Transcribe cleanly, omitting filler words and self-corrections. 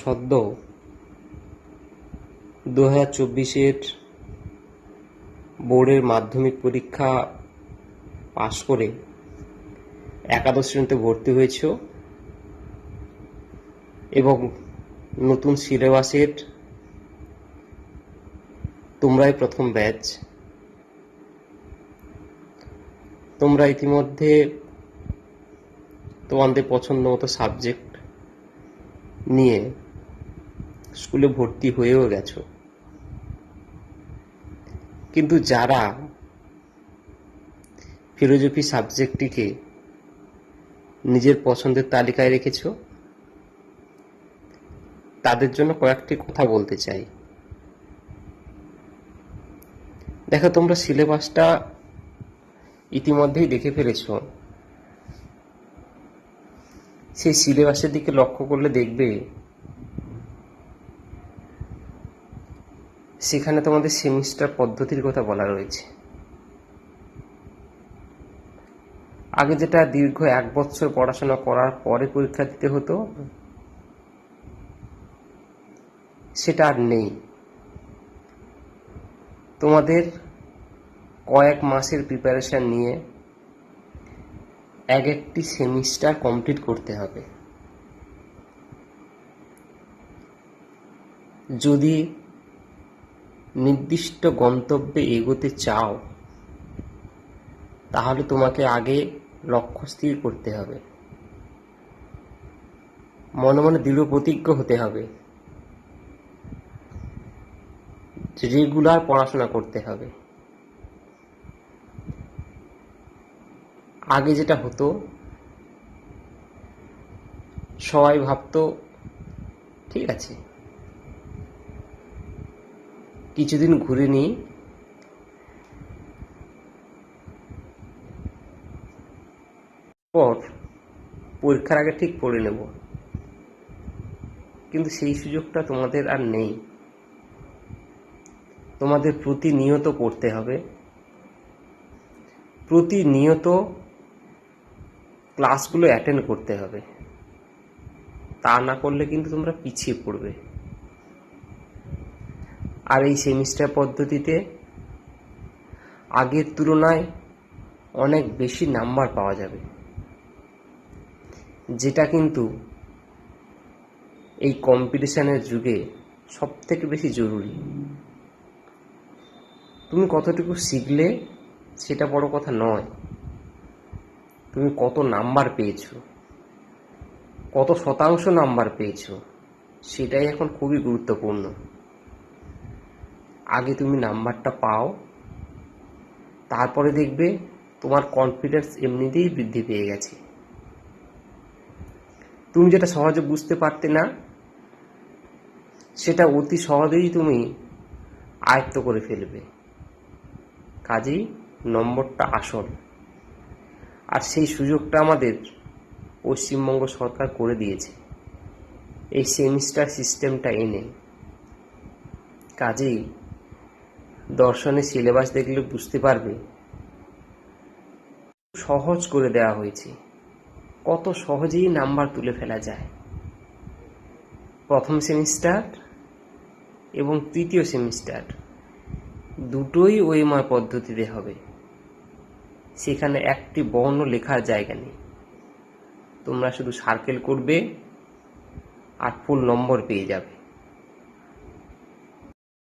সদ্য 2024-এর বোর্ডের মাধ্যমিক পরীক্ষা পাশ করে একাদশ শ্রেণীতে ভর্তি হয়েছ এবং নতুন সিলেবাসের তোমরাই প্রথম ব্যাচ। তোমরা ইতিমধ্যে তোমাদের পছন্দ মতো সাবজেক্ট নিয়ে স্কুলে ভর্তি হয়েও গেছো, কিন্তু যারা ফিলোসফি সাবজেক্টটিকে নিজের পছন্দের তালিকায় রেখেছ তাদের জন্য কয়েকটি কথা বলতে চাই। দেখো, তোমরা সিলেবাসটা ইতিমধ্যেই দেখে ফেলেছ। সেই সিলেবাসের দিকে লক্ষ্য করলে দেখবে সেখানে তোমাদের সেমিস্টার পদ্ধতির কথা বলা রয়েছে। আগে যেটা দীর্ঘ 1 বছর পড়াশোনা করার পরে পরীক্ষা দিতে হতো, সেটা আর নেই। তোমাদের কয়েক মাসের প্রিপারেশন নিয়ে একটি সেমিস্টার কমপ্লিট করতে হবে। যদি নির্দিষ্ট গন্তব্যে এগোতে চাও তাহলে তোমাকে আগে লক্ষ্য স্থির করতে হবে, মনে মনে দৃঢ় প্রতিজ্ঞ হতে হবে, রেগুলার পড়াশোনা করতে হবে। আগে যেটা হতো, সবাই ভাবতো ঠিক আছে কিছুদিন ঘুরে নিই, পর পরীক্ষার আগে ঠিক পড়ে নেব, কিন্তু সেই সুযোগটা তোমাদের আর নেই। তোমাদের প্রতিনিয়ত পড়তে হবে, প্রতিনিয়ত ক্লাসগুলো অ্যাটেন্ড করতে হবে। তা না করলে কিন্তু তোমরা পিছিয়ে পড়বে। আর এই সেমিস্টার পদ্ধতিতে আগের তুলনায় অনেক বেশি নাম্বার পাওয়া যাবে, যেটা কিন্তু এই কম্পিটিশনের যুগে সবথেকে বেশি জরুরি। তুমি কতটুকু শিখলে সেটা বড় কথা নয়, তুমি কত নাম্বার পেয়েছো, কত শতাংশ নাম্বার পেয়েছো, সেটাই এখন খুবই গুরুত্বপূর্ণ। আগে তুমি নাম্বারটা পাও, তারপরে দেখবে তোমার কনফিডেন্স এমনিতেই বৃদ্ধি পেয়ে গেছে। তুমি যেটা সহজে বুঝতে পারতে না, সেটা অতি সহজেই তুমি আয়ত্ত করে ফেলবে। কাজেই নম্বরটা আসল, আর সেই সুযোগটা আমাদের পশ্চিমবঙ্গ সরকার করে দিয়েছে এই সেমিস্টার সিস্টেমটা এনে। কাজেই দর্শনের সিলেবাস দেখলে বুঝতে পারবে সহজ করে দেওয়া হয়েছে, কত সহজেই নাম্বার তুলে ফেলা যায়। প্রথম সেমিস্টার এবং তৃতীয় সেমিস্টার দুটোই ওএমআর পদ্ধতিতে হবে। সেখানে একটি বর্ণ লেখার জায়গা নেই, তোমরা শুধু সার্কেল করবে আর ফুল নম্বর পেয়ে যাবে।